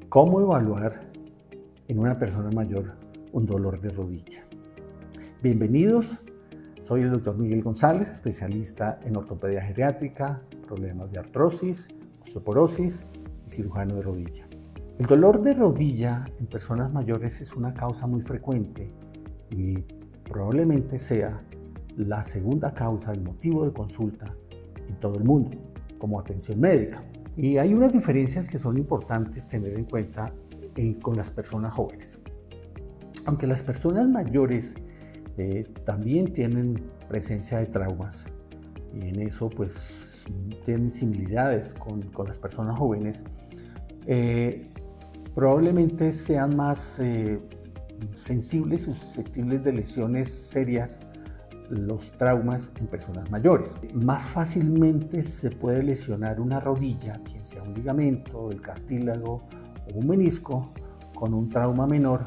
¿Cómo evaluar en una persona mayor un dolor de rodilla? Bienvenidos, soy el Dr. Miguel González, especialista en ortopedia geriátrica, problemas de artrosis, osteoporosis y cirujano de rodilla. El dolor de rodilla en personas mayores es una causa muy frecuente y probablemente sea la segunda causa, el motivo de consulta en todo el mundo, como atención médica. Y hay unas diferencias que son importantes tener en cuenta con las personas jóvenes. Aunque las personas mayores también tienen presencia de traumas y en eso pues tienen similitudes con las personas jóvenes, probablemente sean más sensibles y susceptibles de lesiones serias los traumas en personas mayores. Más fácilmente se puede lesionar una rodilla, bien sea un ligamento, el cartílago o un menisco, con un trauma menor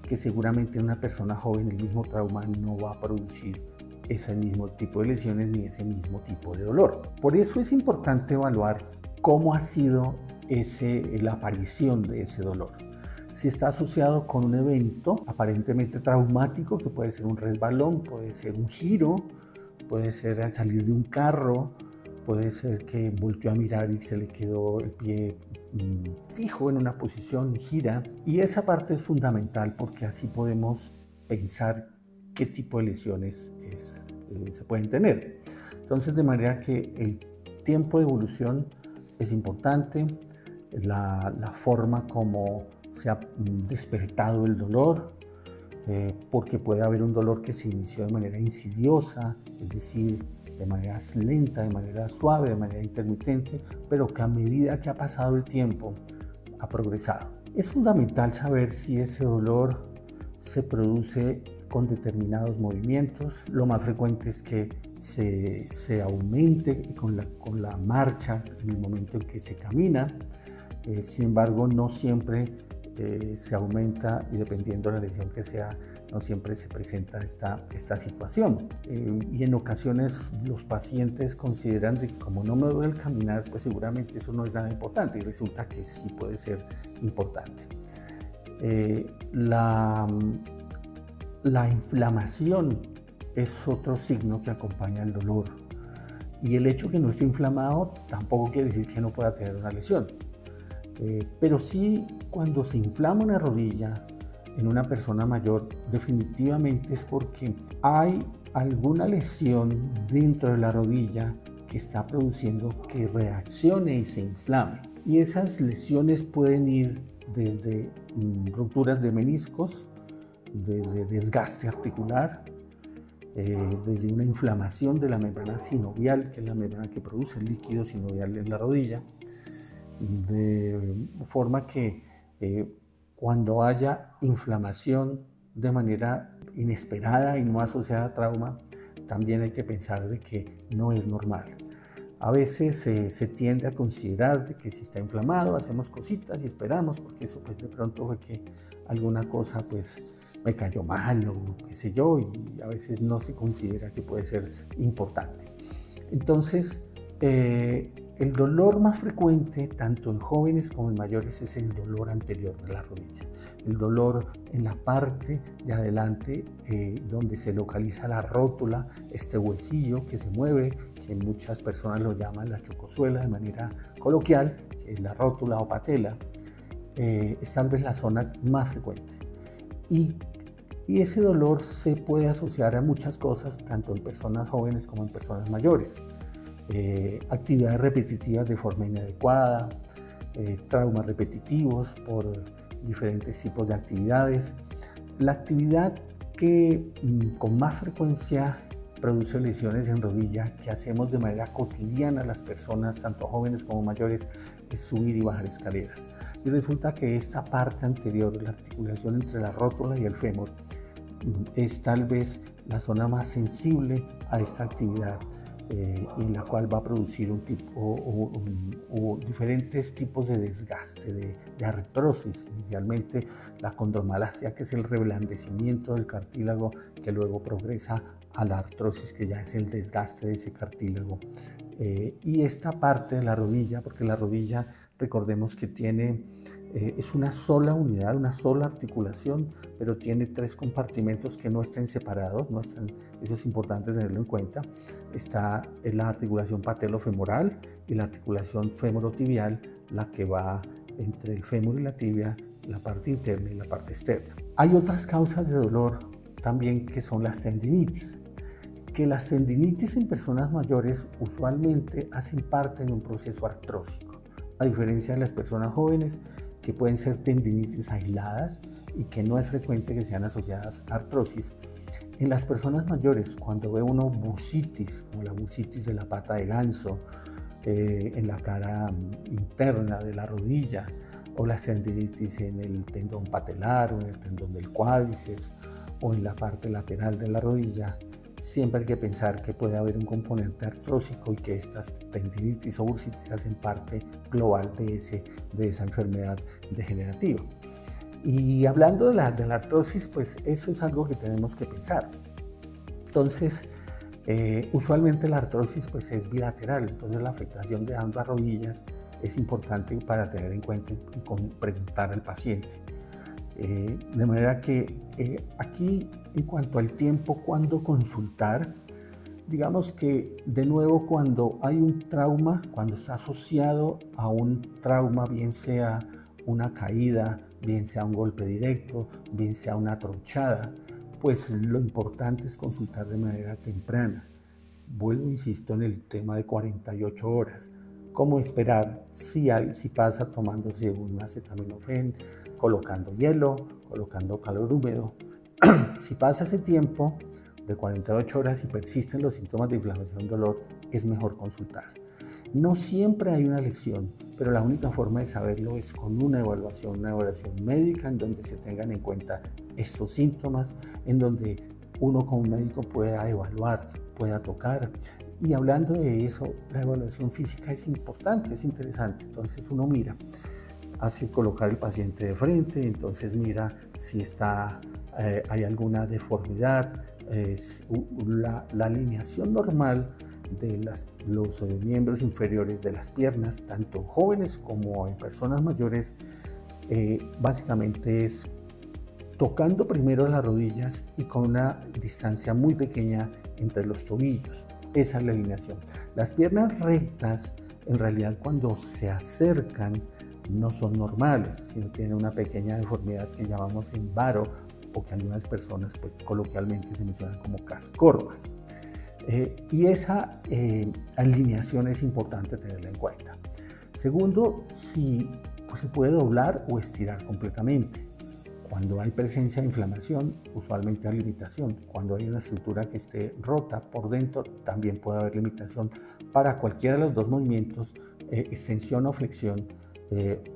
que seguramente en una persona joven el mismo trauma no va a producir ese mismo tipo de lesiones ni ese mismo tipo de dolor. Por eso es importante evaluar cómo ha sido la aparición de ese dolor. Si está asociado con un evento aparentemente traumático, que puede ser un resbalón, puede ser un giro, puede ser al salir de un carro, puede ser que volteó a mirar y se le quedó el pie fijo en una posición y gira. Y esa parte es fundamental porque así podemos pensar qué tipo de lesiones se pueden tener. Entonces, de manera que el tiempo de evolución es importante, la forma como se ha despertado el dolor, porque puede haber un dolor que se inició de manera insidiosa, es decir, de manera lenta, de manera suave, de manera intermitente, pero que a medida que ha pasado el tiempo ha progresado. Es fundamental saber si ese dolor se produce con determinados movimientos. Lo más frecuente es que se aumente con la marcha en el momento en que se camina. Sin embargo, no siempre se aumenta y dependiendo de la lesión que sea, no siempre se presenta esta situación. Y en ocasiones los pacientes consideran de que como no me duele el caminar, pues seguramente eso no es nada importante y resulta que sí puede ser importante. La inflamación es otro signo que acompaña el dolor y el hecho que no esté inflamado tampoco quiere decir que no pueda tener una lesión. Pero sí, cuando se inflama una rodilla en una persona mayor, definitivamente es porque hay alguna lesión dentro de la rodilla que está produciendo que reaccione y se inflame. Y esas lesiones pueden ir desde rupturas de meniscos, desde desgaste articular, desde una inflamación de la membrana sinovial, que es la membrana que produce el líquido sinovial en la rodilla, de forma que cuando haya inflamación de manera inesperada y no asociada a trauma, también hay que pensar de que no es normal. A veces se tiende a considerar de que si está inflamado hacemos cositas y esperamos, porque eso pues de pronto fue que alguna cosa pues me cayó mal o qué sé yo, y a veces no se considera que puede ser importante. Entonces, el dolor más frecuente, tanto en jóvenes como en mayores, es el dolor anterior de la rodilla. El dolor en la parte de adelante, donde se localiza la rótula, este huesillo que se mueve, que muchas personas lo llaman la chocosuela de manera coloquial, la rótula o patela, es tal vez la zona más frecuente. Y ese dolor se puede asociar a muchas cosas, tanto en personas jóvenes como en personas mayores. Actividades repetitivas de forma inadecuada, traumas repetitivos por diferentes tipos de actividades. La actividad que con más frecuencia produce lesiones en rodilla, que hacemos de manera cotidiana las personas, tanto jóvenes como mayores, es subir y bajar escaleras. Y resulta que esta parte anterior, la articulación entre la rótula y el fémur, es tal vez la zona más sensible a esta actividad, en la cual va a producir un tipo o diferentes tipos de desgaste, de artrosis, inicialmente la condromalacia, que es el reblandecimiento del cartílago que luego progresa a la artrosis, que ya es el desgaste de ese cartílago. Y esta parte de la rodilla, porque la rodilla, recordemos que tiene Es una sola unidad, una sola articulación, pero tiene 3 compartimentos que no estén separados, eso es importante tenerlo en cuenta. Está la articulación patelofemoral y la articulación femorotibial, la que va entre el fémur y la tibia, la parte interna y la parte externa. Hay otras causas de dolor también que son las tendinitis. Que las tendinitis en personas mayores usualmente hacen parte de un proceso artrósico, a diferencia de las personas jóvenes que pueden ser tendinitis aisladas y que no es frecuente que sean asociadas a artrosis. En las personas mayores, cuando ve uno bursitis, como la bursitis de la pata de ganso, en la cara interna de la rodilla, o las tendinitis en el tendón patelar o en el tendón del cuádriceps o en la parte lateral de la rodilla, siempre hay que pensar que puede haber un componente artrósico y que estas tendinitis o bursitis hacen parte global de esa enfermedad degenerativa. Y hablando de la artrosis, pues eso es algo que tenemos que pensar. Entonces, usualmente la artrosis pues es bilateral, entonces la afectación de ambas rodillas es importante para tener en cuenta y preguntar al paciente. De manera que aquí, en cuanto al tiempo, cuando consultar, digamos que de nuevo cuando hay un trauma, cuando está asociado a un trauma, bien sea una caída, bien sea un golpe directo, bien sea una tronchada, pues lo importante es consultar de manera temprana. Vuelvo, insisto, en el tema de 48 horas. ¿Cómo esperar si pasa tomándose un acetaminofén, colocando hielo, colocando calor húmedo? Si pasa ese tiempo de 48 horas y persisten los síntomas de inflamación, dolor, es mejor consultar. No siempre hay una lesión, pero la única forma de saberlo es con una evaluación médica en donde se tengan en cuenta estos síntomas, en donde uno como médico pueda evaluar, pueda tocar. Y hablando de eso, la evaluación física es importante, es interesante. Entonces uno mira, hace colocar el paciente de frente, entonces mira si hay alguna deformidad, la alineación normal de los miembros inferiores de las piernas, tanto en jóvenes como en personas mayores, básicamente es tocando primero las rodillas y con una distancia muy pequeña entre los tobillos. Esa es la alineación. Las piernas rectas, en realidad, cuando se acercan, no son normales, sino tienen una pequeña deformidad que llamamos en varo, o que algunas personas, pues, coloquialmente se mencionan como cascorvas. Y esa alineación es importante tenerla en cuenta. Segundo, si se puede doblar o estirar completamente. Cuando hay presencia de inflamación, usualmente hay limitación. Cuando hay una estructura que esté rota por dentro, también puede haber limitación para cualquiera de los dos movimientos, extensión o flexión,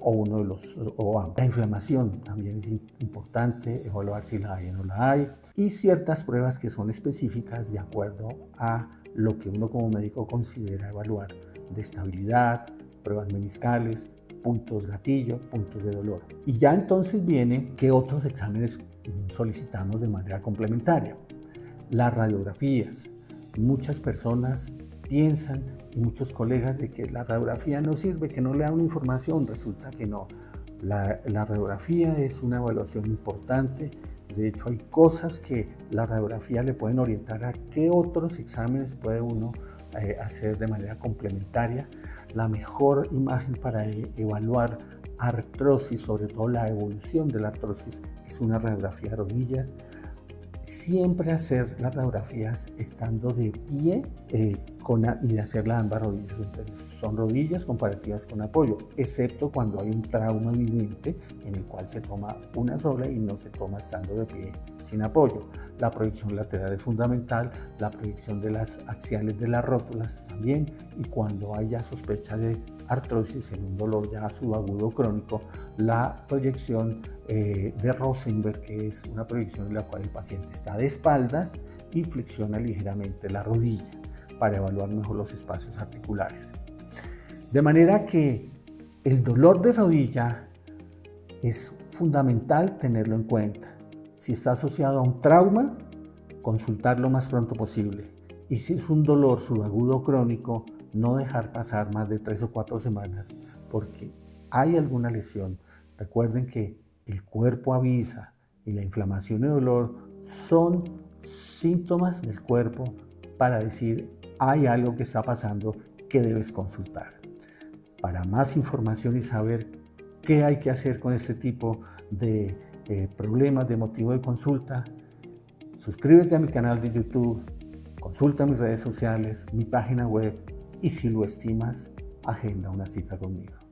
o la inflamación también es importante, evaluar si la hay o no la hay, y ciertas pruebas que son específicas de acuerdo a lo que uno como médico considera evaluar, de estabilidad, pruebas meniscales, puntos gatillo, puntos de dolor. Y ya entonces viene qué otros exámenes solicitamos de manera complementaria. Las radiografías. Muchas personas piensan, y muchos colegas, de que la radiografía no sirve, que no le da una información. Resulta que no. La radiografía es una evaluación importante. De hecho, hay cosas que la radiografía le pueden orientar a qué otros exámenes puede uno hacer de manera complementaria. La mejor imagen para evaluar artrosis, sobre todo la evolución de la artrosis, es una radiografía de rodillas. Siempre hacer las radiografías estando de pie y de hacerla a ambas rodillas. Entonces, son rodillas comparativas con apoyo, excepto cuando hay un trauma evidente en el cual se toma una sola y no se toma estando de pie sin apoyo. La proyección lateral es fundamental, la proyección de las axiales de las rótulas también, y cuando haya sospecha de artrosis en un dolor ya subagudo crónico, la proyección de Rosenberg, que es una proyección en la cual el paciente está de espaldas y flexiona ligeramente la rodilla para evaluar mejor los espacios articulares. De manera que el dolor de rodilla es fundamental tenerlo en cuenta. Si está asociado a un trauma, consultar lo más pronto posible. Y si es un dolor subagudo crónico, no dejar pasar más de 3 o 4 semanas, porque hay alguna lesión, Recuerden que el cuerpo avisa y la inflamación y dolor son síntomas del cuerpo para decir hay algo que está pasando que debes consultar. Para más información y saber qué hay que hacer con este tipo de problemas de motivo de consulta, suscríbete a mi canal de YouTube, consulta mis redes sociales, mi página web y si lo estimas, agenda una cita conmigo.